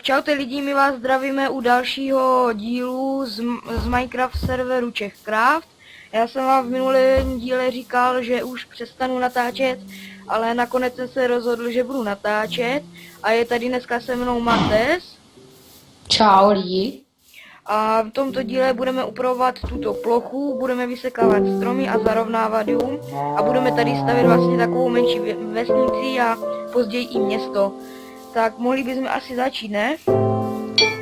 Tak čaute lidi, my vás zdravíme u dalšího dílu z Minecraft serveru Czechcraft. Já jsem vám v minulém díle říkal, že už přestanu natáčet, ale nakonec jsem se rozhodl, že budu natáčet. A je tady dneska se mnou Mates. Čau lidi. A v tomto díle budeme upravovat tuto plochu, budeme vysekávat stromy a zarovnávat dům. A budeme tady stavět vlastně takovou menší vesnici a později i město. Tak mohli bychom asi začít, ne?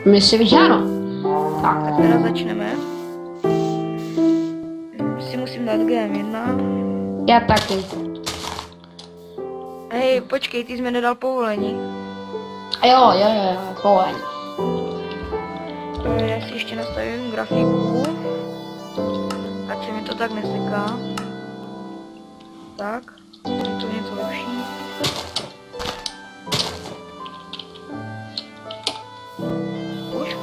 Myslím, že ano. Tak teda začneme. Si musím dát GM1. Já taky. Hej, počkej, ty jsi mi nedal povolení. Jo, povolení. Já si ještě nastavím grafiku. Ať se mi to tak neseká. Tak, je to něco lepší. Už?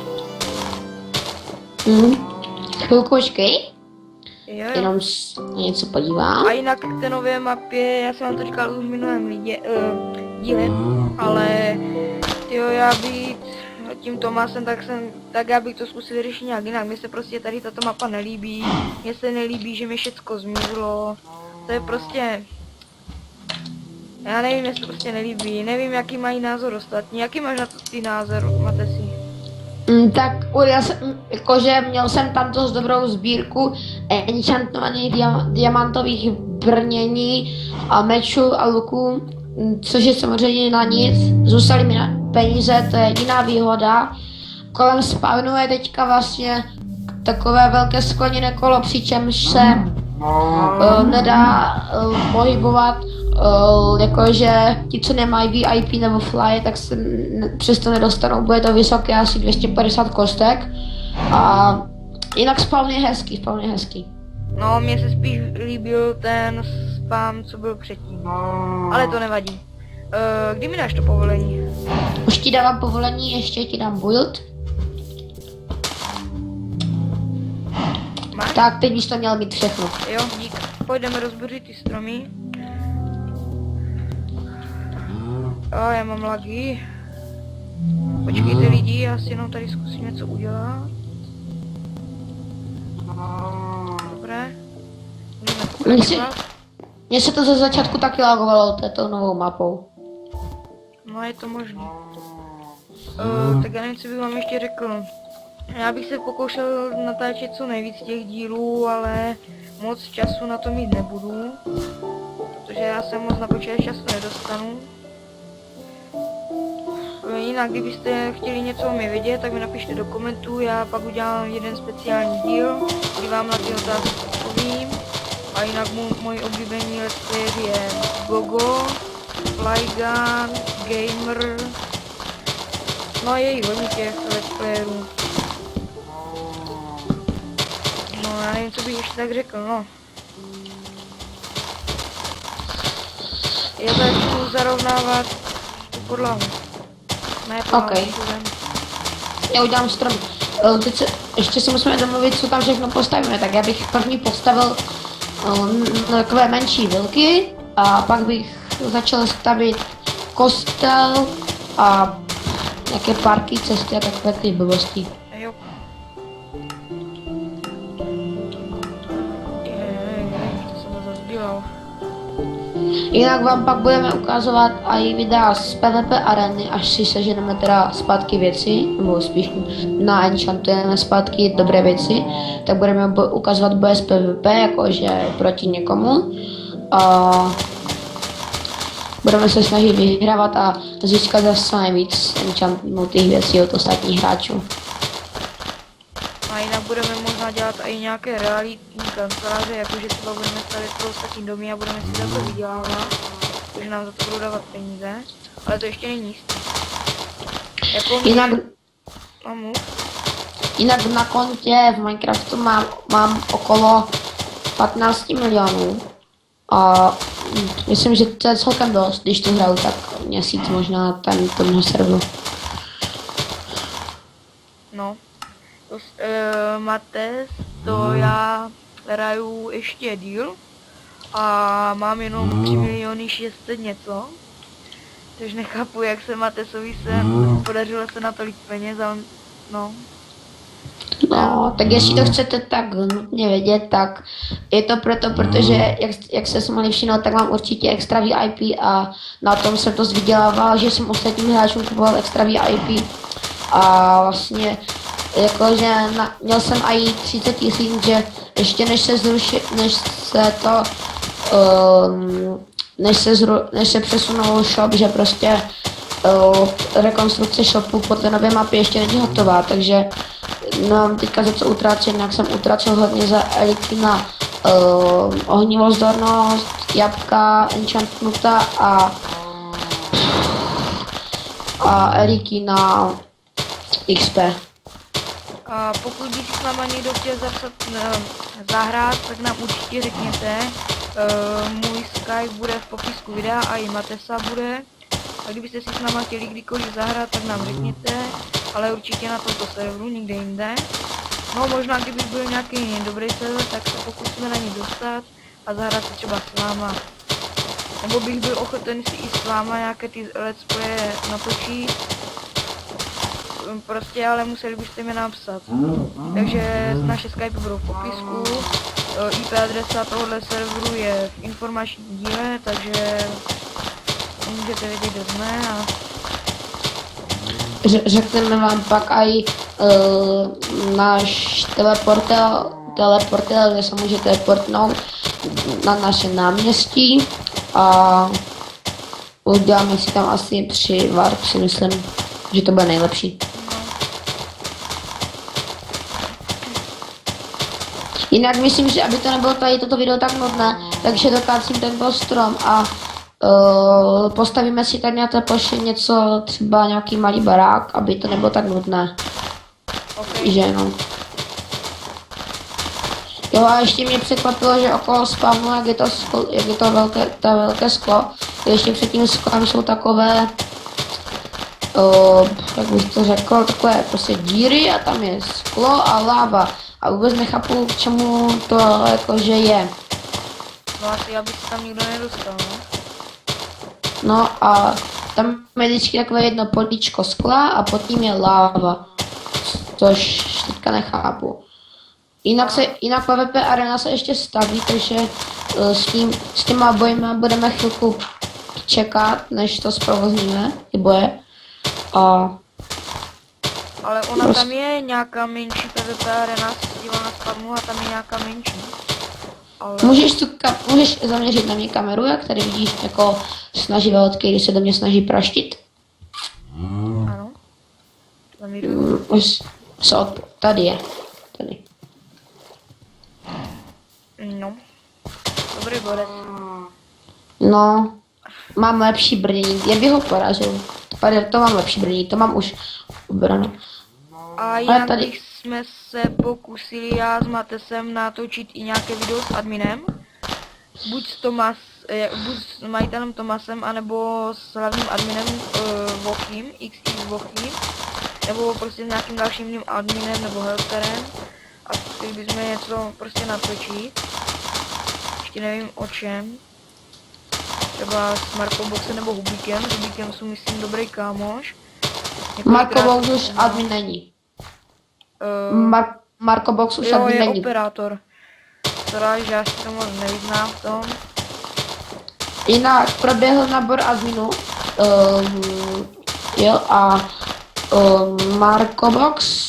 Chvilku počkej, Jo. jenom něco podívám. A jinak k té nové mapě, já jsem vám to říkal už v minulém díle, ale tyjo, já bych tím Tomasem, tak já bych to zkusil vyřešit nějak jinak. Mně se prostě tady tato mapa nelíbí, mně se nelíbí, že mi všecko zmizlo, to je prostě, já nevím, mně se to prostě nelíbí, nevím jaký mají názor ostatní, jaký máš na to ty názor, Matesi? Tak já jsem, jakože měl jsem tam dost dobrou sbírku enchantovaných diamantových brnění a mečů a luků, což je samozřejmě na nic. Zůstaly mi na peníze, to je jediná výhoda. Kolem spawnu je teďka vlastně takové velké skleněné kolo, přičemž se nedá pohybovat, jakože ti, co nemají VIP nebo fly, tak se přesto nedostanou, bude to vysoké asi 250 kostek a jinak spawn je hezký. No, mně se spíš líbil ten spam, co byl předtím, ale to nevadí. Kdy mi dáš to povolení? Už ti dávám povolení, ještě ti dám build. Máš? Tak, teď bys to měl mít všechno. Jo, dík. Pojďme rozbořit ty stromy. Já mám lagy. Počkejte lidi, já si jenom tady zkusím něco udělat. Dobré. Můžeme pokračovat. Mně se to ze začátku taky lagovalo této novou mapou. No, je to možné. Tak já nevím, co bych vám ještě řekl. Já bych se pokoušel natáčet co nejvíc těch dílů, ale moc času na to mít nebudu. Protože já se moc na počítač času nedostanu. Jinak, kdybyste chtěli něco o mě vědět, tak mi napište do komentů, já pak udělám jeden speciální díl, kdy vám na ty otázky odpovím. A jinak můj oblíbený let's player je Gogo, Flygun, Gamer, no je jich hodně těch let's playerů. No já nevím, co bych ještě tak řekl, no. Já začnu zarovnávat tu podlahu. Ne, Okay. Já udělám strom. Teď ještě si musíme domluvit, co tam všechno postavíme, tak já bych první postavil takové menší vilky a pak bych začal stavit kostel a nějaké parky, cesty a takové ty blbosti. Jo. To jsem to zase dělal. Jinak vám pak budeme ukazovat i videa z PvP areny, až si seženeme teda zpátky věci, nebo spíš naenchantujeme zpátky dobré věci, tak budeme ukazovat boje z PvP, jakože proti někomu. A budeme se snažit vyhrávat a získat zase nejvíc enchantnutých věcí od ostatních hráčů. A jinak budeme možná dělat i nějaké realitní kanceláře, jakože třeba budeme stavět pro ostatní domy a budeme si za to vydělávat, protože nám za to budou dávat peníze, ale to ještě není jistý. Jako Jinak na kontě v Minecraftu mám okolo 15 milionů a myslím, že to je celkem dost, když to hraju tak měsíc možná na tomhle serveru. No. Mates, to já hraju ještě díl a mám jenom 3 miliony 600 něco. Což nechápu, jak se Matesovi podařilo se na tolik peněz a on, no. No, tak jestli to chcete tak nutně vědět, tak je to proto, protože jak se jsem mohli všimnout, tak mám určitě extra VIP a na tom jsem to vydělával, že jsem ostatním hráčům kupoval extra VIP a vlastně jakože měl jsem i 30 000, že ještě než se zruší, než se přesunul shop, že prostě rekonstrukce shopu po té nové mapě ještě není hotová, takže mám teďka za co utrácet, jak jsem utrácel hodně za eliky na ohnivozdornost, jabka, enchantnuta a eliky na XP. A pokud by si s náma někdo chtěl zapsat, zahrát, tak nám určitě řekněte. Můj Skype bude v popisku videa a i Matesa bude. A kdybyste si s náma chtěli kdykoliv zahrát, tak nám řekněte, ale určitě na tomto serveru, nikde jinde. No možná kdyby byl nějaký dobrý server, tak se pokusíme na něj dostat a zahrát si třeba s váma. Nebo bych byl ochoten si i s váma nějaké ty let's playe natočit. Prostě ale museli byste mi napsat. Takže naše Skype budou v popisku. IP adresa tohohle serveru je v informační díle, takže můžete vědět, kde jsme a Řekneme vám pak i náš teleportel, kde se můžete portnout na naše náměstí a uděláme si tam asi 3 warp, si myslím, že to bude nejlepší. Jinak myslím, že aby to nebylo tady toto video tak nudné, takže dokácím tento strom a postavíme si tady na té ploše něco, třeba nějaký malý barák, aby to nebylo tak nudné. okay. Že no. Jo a ještě mě překvapilo, že okolo spawnu, jak je to velké sklo, ještě před tím sklem jsou takové, jak bych to řekl, takové prostě díry a tam je sklo a láva. A vůbec nechápu, k čemu to jakože je. No asi, aby se tam nikdo nedostal, no. No a tam je vždycky takové jedno políčko skla a pod tím je láva. Což teďka nechápu. Jinak PvP arena se ještě staví, takže s těma bojima budeme chvilku čekat, než to zprovozníme, ty boje. A ale ona tam je nějaká menší PvP arena, si díval na spawnu a tam je nějaká menší. Ale... Můžeš zaměřit na mě kameru, jak tady vidíš jako snaživátky, když se do mě snaží praštit? Ano. Zamíruju. Tady je. Tady. No. Dobrý borec. No, mám lepší brnění, já bych ho porazil. To mám lepší brnění, to mám už ubrano. A jinak jsme se pokusili já s Matesem natočit i nějaké video s adminem. Buď s majitelem Tomasem, anebo s hlavním adminem Vochým, XX Vochým, nebo prostě s nějakým dalším jiným adminem nebo helperem. A chtěli bychom něco prostě natočit. Ještě nevím o čem. Třeba s Markoboxem nebo Hubíkem. S Hubíkem jsou myslím dobrý kámoš. Markobox už admin není. Markobox už admin není. Je operátor. Teda, že já si to moc nevyznám v tom. Jinak proběhl nábor adminů. Jo a Markobox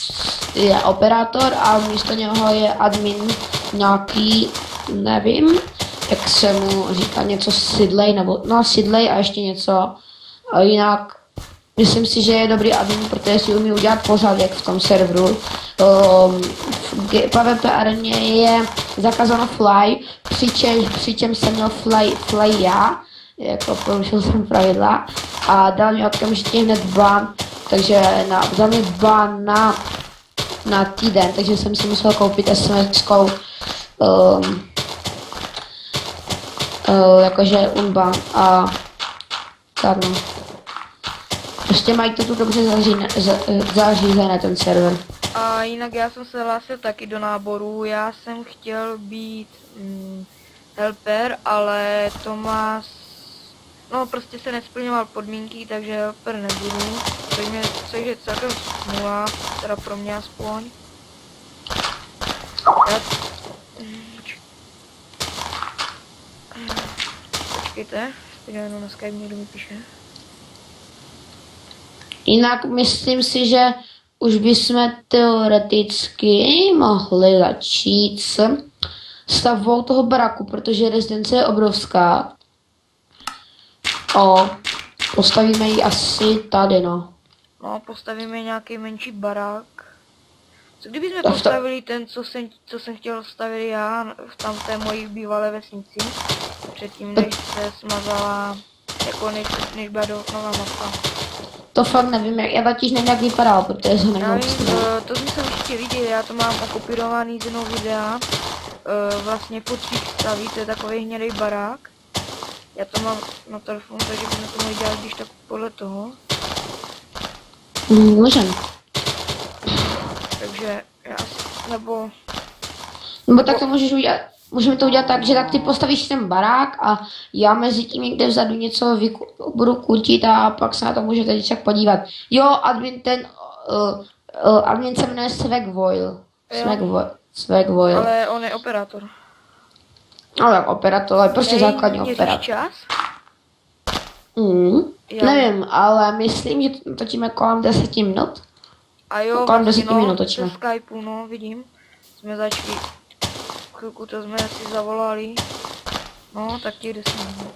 je operátor a místo něho je admin nějaký, nevím, jak se mu říká, něco Sidley, nebo no Sidley a ještě něco. A jinak myslím si, že je dobrý admin, protože si umí udělat pořádek v tom serveru. V PvP areně je zakázáno fly, přičem jsem měl fly já, jako porušil jsem pravidla a dal mi okamžitě hned ban, takže dal mi ban na týden, takže jsem si musel koupit SMS-kou jakože unban a tak no. Prostě mají to tu dobře zařízené ten server. A jinak já jsem se hlásil taky do náboru, já jsem chtěl být helper, ale No, prostě se nesplňoval podmínky, takže oper nebudu. Což je celkem smůla, teda pro mě aspoň. Já... Počkejte, teď jenom na Skype někdo mi píše. Jinak myslím si, že už bychom teoreticky mohli začít s stavbou toho baraku, protože rezidence je obrovská. Postavíme ji asi tady, no. No, postavíme nějaký menší barák. Co kdybychom postavili ten, co jsem chtěl stavit já, tam v té mojí bývalé vesnici, předtím, než se smazala, jako než byla nová mapa. To fakt nevím, já totiž nevím, jak vypadal, protože jsem Já nemohl vím, postavit. to jsem určitě viděl, já to mám okopírovaný z jednoho videa, vlastně potřík staví, to je takový hnědý barák. Já to mám na telefonu, takže bychom to mohli dělat když tak podle toho. Můžem. Takže já asi, nebo Tak to můžeš udělat. Můžeme to udělat tak, že tak ty postavíš ten barák a já mezi tím někde vzadu něco budu kutit a pak se na to můžete když tak podívat. Jo, admin se jmenuje Swagvoil. Swagvoil. ale on je operátor. Ale jak operátor, ale prostě základní operátor. Čas? Jo. Nevím, ale myslím, že točíme kolem 10 minut. A jo, kolem vlastně 10 minut točíme. Přes Skypeu, no, vidím. Jsme začali, chvilku to jsme si zavolali. No, tak těch 10 minut.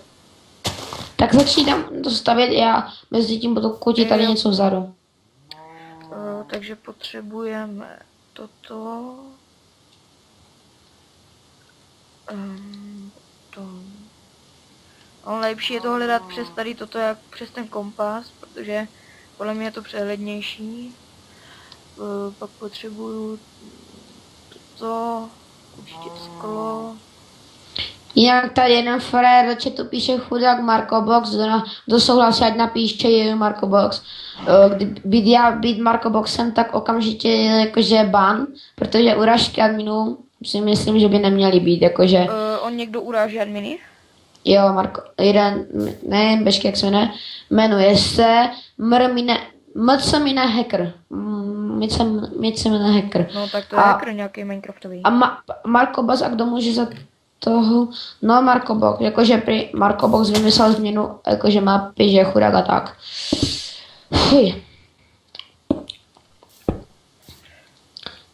Tak začni tam to stavět, já mezi tím budu kutit tady něco vzadu. Takže potřebujeme toto. To. Ale lepší je to hledat přes tady toto, jak přes ten kompas, protože podle mě je to přehlednější. Pak potřebuju toto, určitě sklo. Jinak tady jeden frajer do chatu píše chudák Markobox, kdo souhlasí, ať napíše je Markobox. Kdyby já být Markoboxem, tak okamžitě je jakože ban, protože urážky adminů si myslím, že by neměly být, jakože... On někdo uráží adminy? Jo, nevím, počkej, jak se jmenuje se Mcmine Hacker. Mcmine Hacker. No tak to je hacker nějaký Minecraftový. A Markobox, a kdo může za toho? No Markobox, jakože Markobox vymyslel změnu, jakože mapy, že chudák a tak. Fuj.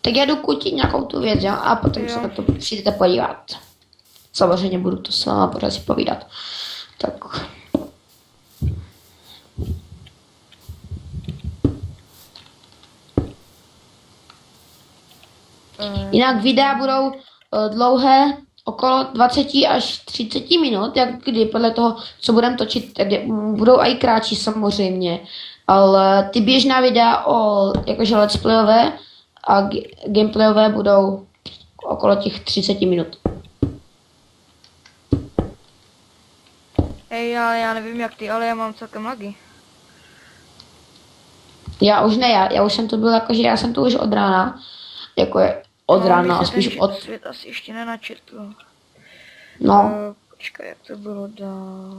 Tak já jdu kutit nějakou tu věc, jo? A potom se na to přijdete podívat. Samozřejmě budu to s váma pořád si povídat. Tak. Jinak videa budou dlouhé, okolo 20 až 30 minut, jak kdy podle toho, co budeme točit, tak budou i kratší samozřejmě. Ale ty běžná videa jakože let's playové a gameplayové budou okolo těch 30 minut. Hej, já nevím jak ty, ale já mám celkem lagy. Já už ne, já už jsem tu byl jakože, já jsem tu už od rána. Jako je od rána, spíš od... Svět asi ještě nenačetl. No. Počkej, jak to bylo dál.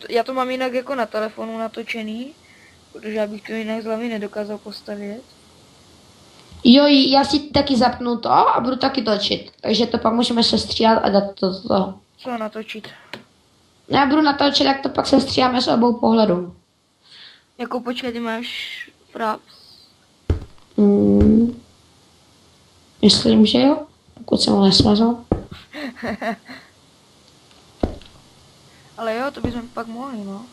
Já to mám jinak jako na telefonu natočený, protože já bych to jinak z hlavy nedokázal postavit. Jo, já si taky zapnu to a budu taky točit. Takže to pak můžeme sestříhat a dát to do toho. Co natočit? Já budu natočit, jak to pak sestříháme s obou pohledů. Jako počkej, ty máš fraps? Myslím, že jo. Pokud jsem ho nesmazal. Ale jo, to bychom pak mohli, no.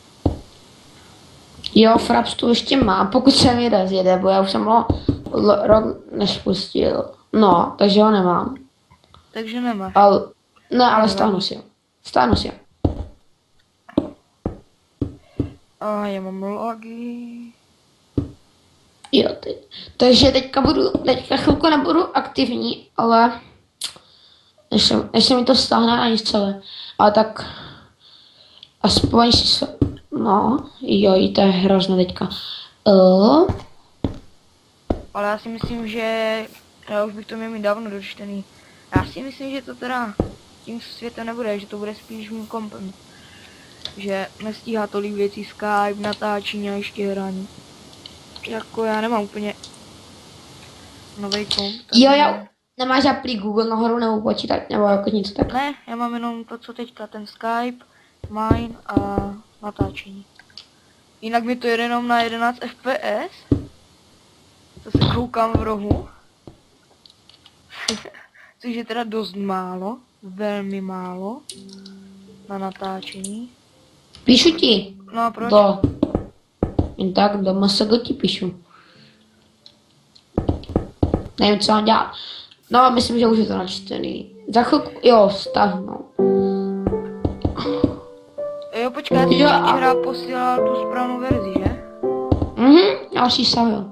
Jo, fraps tu ještě mám, pokud se mi rozjede, bo já už jsem ho rok nespustil. No, takže ho nemám. Takže nemáš. Ale stáhnu si ho. A já mám logy. Jo, takže teďka chvilku nebudu aktivní, ale než se mi to stáhne ani celé. Ale tak aspoň si no, jo, to je hrozné teďka. Ale já si myslím, že já už bych to měl mít dávno dočtený. Já si myslím, že to teda tím světem nebude, že to bude spíš mým kompem. Že nestíhá tolik věcí, Skype, natáčení a ještě hraní. Jako já nemám úplně nový komp. Jo, nemáš apli Google nahoru nebo počítač, nebo jako něco tak. Ne, já mám jenom to, co teďka, ten Skype, mine a natáčení. Jinak mi to jede jenom na 11 fps. To se koukám v rohu. Což je teda dost málo, velmi málo na natáčení. Píšu ti. No a proč? Jen tak do MSG ti píšu. Nevím, co mám dělat. No, myslím, že už je to načtený. Za chvilku, jo, stáhnu. Jo, počkej, já jsem ti včera posílal tu správnou verzi, že? Já už ji stavil.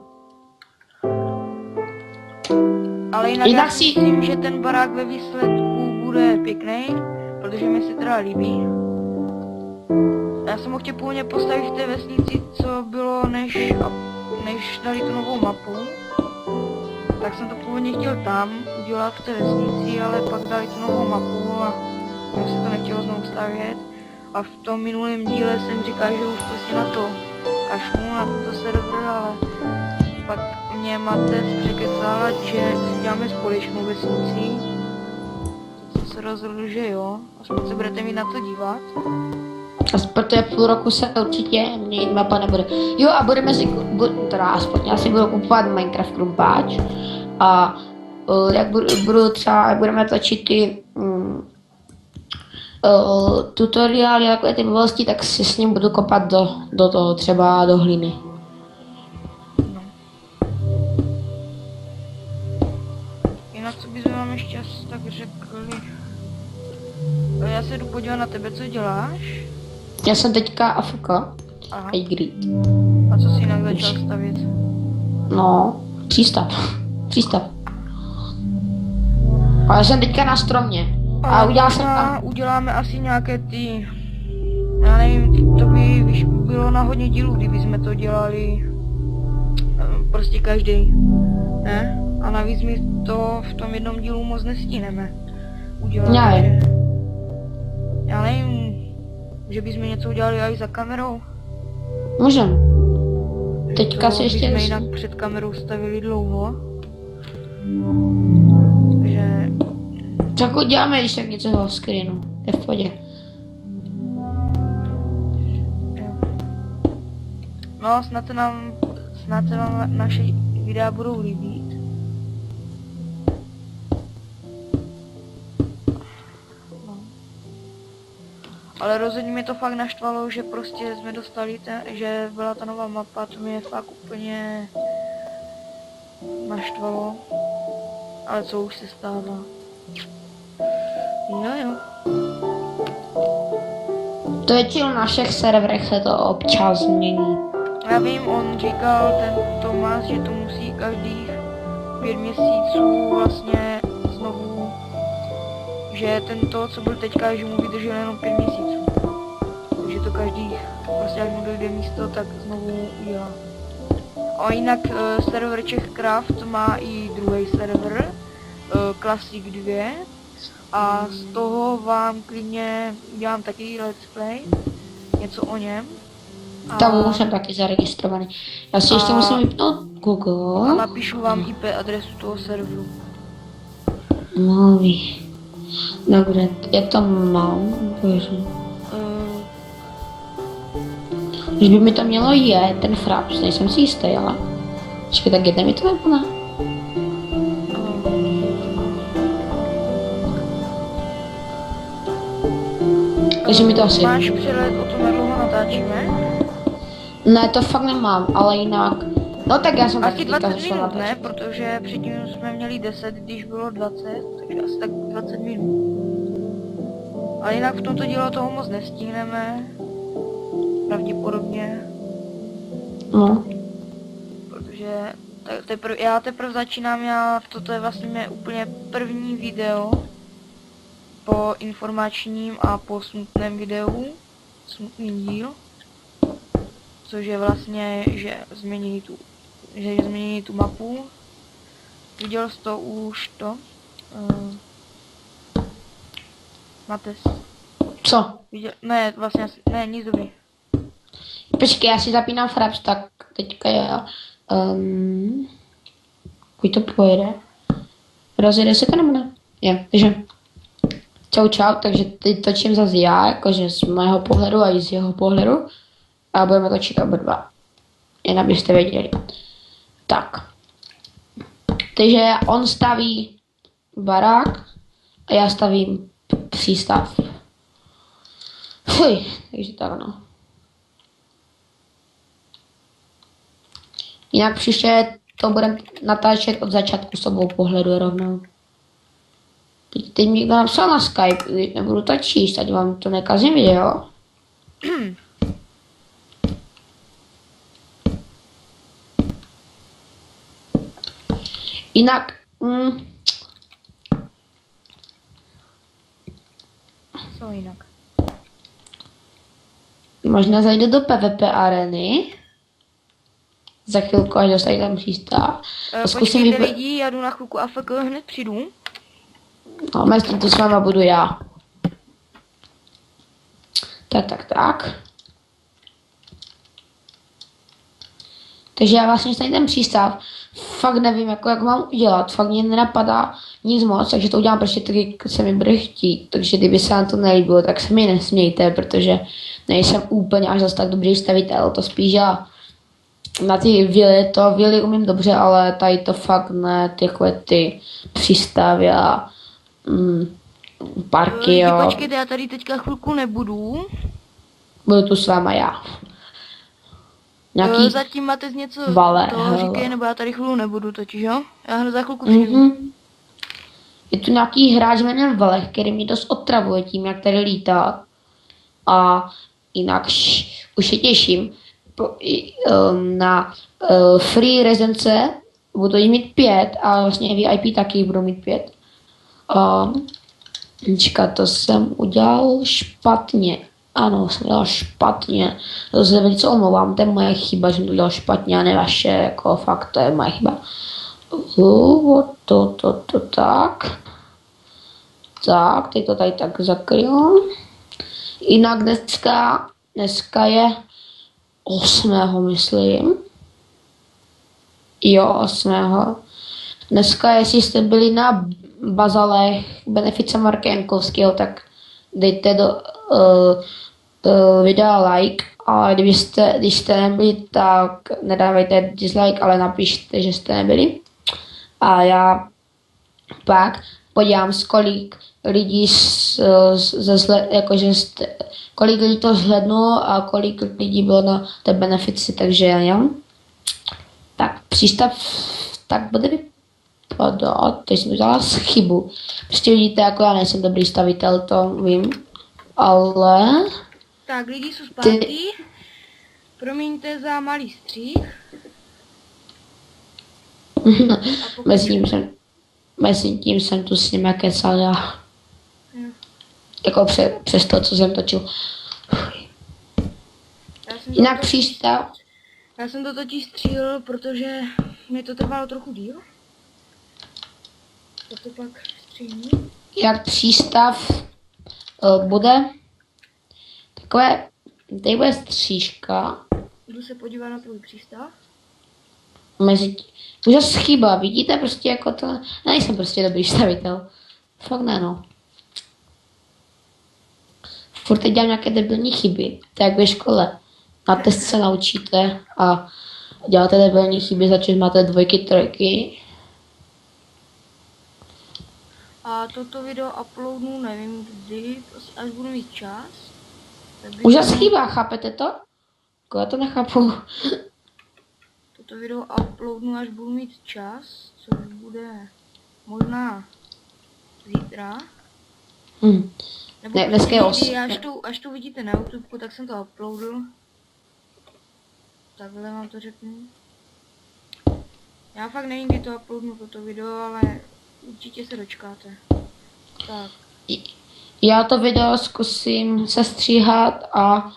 Ale jinak si myslím, že ten barák ve výsledku bude pěkný, protože mi se teda líbí. Já jsem ho chtěl původně postavit v té vesnici, co bylo než dali tu novou mapu. Tak jsem to původně chtěl tam udělat v té vesnici, ale pak dali tu novou mapu a mě se to nechtělo znovu stavět. A v tom minulém díle jsem říkal, že už prostě na to kašlu, na to server, ale pak mě Matec překecala, že si děláme společnou vesnici. Jsem se rozhodl, že jo, aspoň se budete mít na to dívat. Protože půl roku se určitě měnit mapa nebude. Jo, a budeme si, teda aspoň já si budu kupovat Minecraft krumpáč. A jak budu třeba, jak budeme točit ty tutoriály a takové ty blbosti, tak si s ním budu kopat do toho, třeba do hliny. No. Jinak co bychom vám ještě asi tak řekli. Já se jdu podívat na tebe, co děláš. Já jsem teďka AFK. Aha. Grid. A co jsi jinak začal stavět? No, přístav. A já jsem teďka na stromě. A udělal jsem tam. Uděláme asi nějaké ty... Já nevím, to by bylo na hodně dílů, kdyby jsme to dělali prostě každý. Ne? A navíc my to v tom jednom dílu moc nestíneme udělat. Já nevím, že bychom něco udělali i za kamerou. Můžem. Teďka si ještě... jsme jinak před kamerou stavili dlouho. Takže... Tak uděláme když tak něco v screenu. Je v podě. No, snad se vám naše videa budou líbit. No. Ale rozhodně mě to fakt naštvalo, že prostě jsme dostali že byla ta nová mapa, to mě fakt úplně naštvalo. Ale co už se stává. Jo. To většinou na všech serverech se to občas změní. Já vím, on říkal, ten Tomáš, že to musí každých 5 měsíců vlastně znovu, že tento, co byl teďka, že mu vydržel jenom 5 měsíců. Takže to každých, prostě jak mu dojde místo, tak znovu udělá. A jinak server Czechcraft má i druhý server, Classic 2. A z toho vám klidně udělám taky let's play, něco o něm. Tam už jsem taky zaregistrovaný. Já si ještě musím vypnout Google. A napíšu vám IP adresu toho serveru. Mluví. Dobře, já to mám. Když by mi to mělo ten Fraps, nejsem si jistý, ale... Počkej, tak jde mi to nebo ne? Takže mi to asi... Máš přehled o tom, jak dlouho natáčíme? Ne, to fakt nemám, ale jinak... No tak já jsem asi taky 20 minut, ne? Protože předtím jsme měli 10, když bylo 20, takže asi tak 20 minut. Ale jinak v tomto dílu toho moc nestihneme. Pravděpodobně. No. Protože já teprve začínám, toto je vlastně mé úplně první video po informačním a po smutném videu, smutný díl, což je vlastně, že změnili tu mapu. Viděl jsi to už to? Mates. Co? Ne, vlastně, ne, nic dobrý. Počkej, já si zapínám Fraps, tak teďka já... Kuj to pojede? Rozjede se to nebo ne? Je, takže... Čau, takže teď točím zase já, jakože z mého pohledu a i z jeho pohledu. A budeme točit oba dva. Jen abyste věděli. Tak. Takže on staví barák a já stavím přístav. Fuj, takže tak no. Jinak příště to budeme natáčet od začátku s obou pohledu rovnou. Teď mi někdo napsal na Skype, nebudu to číst, ať vám to nekazím video. Jinak, Co jinak? možná zajde do PvP areny. Za chvilku, až dostane tam přístav. Zkusím Počkejte lidi, já jdu na chvilku AFK, hned přijdu. No, mezi to s váma budu já. Tak. Takže já vlastně stejně ten přístav, fakt nevím, jak mám udělat, fakt mě nenapadá nic moc, takže to udělám prostě tak, jak se mi bude chtít. Takže kdyby se vám to nelíbilo, tak se mi nesmějte, protože nejsem úplně až zase tak dobrý stavitel, to spíš já. Na ty vily umím dobře, ale tady to fakt ne, ty přístavy a parky, jo. Počkejte, já tady teďka chvilku nebudu. Budu tu s váma já. Nějaký Zatím máte něco vale, toho říkej, nebo já tady chvíli nebudu totiž, jo? Já hned za chvilku přijdu. Je tu nějaký hráč jménem Valech, který mě dost otravuje tím, jak tady lítá. A jinak už se těším na free rezidence, budu jich mít 5 a vlastně VIP taky budu mít 5. To jsem udělal špatně. Ano, jsem udělal špatně. To se velice omlouvám, to je moje chyba, že jsem to udělal špatně a ne vaše, jako fakt to je moje chyba. Tak. Tak, teď to tady tak zakryl. Jinak dneska je 8. myslím. Jo, 8. Dneska, jestli jste byli na bazalech Benefice Marka Jankovského, tak dejte do videa like. A když jste nebyli, tak nedávejte dislike, ale napište, že jste nebyli. A já pak podívám, kolik lidí kolik lidí to zhlédnulo a kolik lidí bylo na té benefici, takže jo. Tak přístav tak bude vypadat, teď jsem udělala chybu. Prostě vidíte, jako já nejsem dobrý stavitel, to vím, ale... Tak, lidi jsou zpátky. Promiňte za malý střih. Mezi tím jsem tu s nimi kecal já. Jako přes to, co jsem točil. Jinak přístav. Já jsem to totiž střílel, protože mi to trvalo trochu díl. To pak střílím. Jak přístav bude takové, tady bude střížka. Jdu se podívat na tvůj přístav. Už je chyba, vidíte, prostě jako to, nejsem prostě dobrý stavitel. Fakt ne, no. Furt teď dělám nějaké debilní chyby, to jak ve škole. Na test se naučíte a děláte debilní chyby, začít máte 2, 3. A toto video uploadnu, nevím kdy, až budu mít čas. Už je chyba, chápete to? Já to nechápu. Toto video uploadnu, až budu mít čas, což bude možná zítra. Nebo ne, dneska je 8. Až to vidíte na YouTube, tak jsem to uploadil. Takhle vám to řeknu. Já fakt nevím, kdy to uploadnu toto video, ale určitě se dočkáte. Tak. Já to video zkusím sestříhat a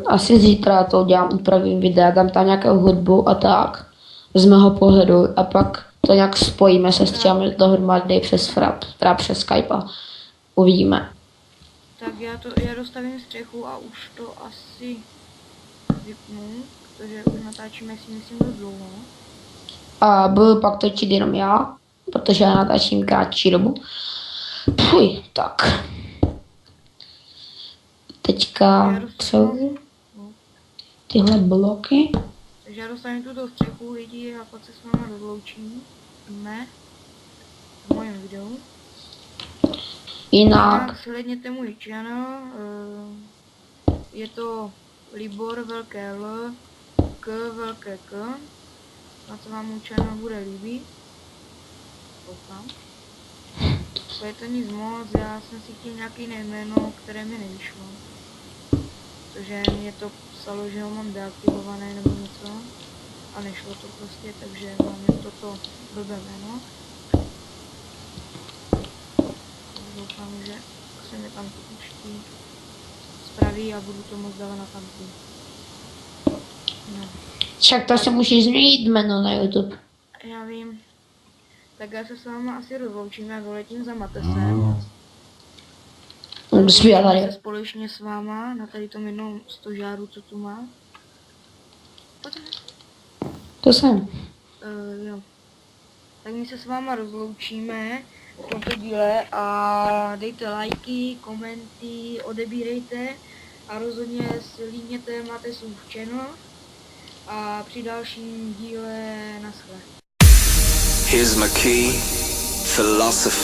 asi zítra to udělám, upravím videa, dám tam nějakou hudbu a tak z mého pohledu a pak to nějak spojíme se s těmi dohromady přes Frap, teda přes Skype a uvidíme. Tak já dostavím střechu a už to asi vypnu, protože už natáčíme si myslím dost dlouho. A budu pak točit jenom já, protože já natáčím kratší dobu. Fuj, tak. Teďka co? Tyhle bloky. Takže já dostavím tuto střechu lidi a pak se s váma rozloučím. Ne. V mojím videu. Jinak, Sledněte můj channel. Je to Libor velké L, K velké K. Na co vám můj channel bude líbit. Koukám. To je to nic moc, já jsem si chtěl nějaký jméno, které mi nevyšlo. Protože mě to psalo, že ho mám deaktivované nebo něco. A nešlo to prostě, takže mám jen toto blbé jméno. Doufám, že se mi tam to účtí spraví a budu to moc dávat na tamty. No, však to se můžeš změnit jméno na YouTube. já vím. Tak já se s váma asi rozloučím, já doletím za Matesem. Zbývá Se tady. společně s váma na tady tom jednom stožáru, co tu má. To jsem. Jo. Tak my se s váma rozloučíme v tomto díle a dejte lajky, komenty, odebírejte a rozhodně slídněte Matesův channel a při dalším díle naschle. Here's my key, philosophy.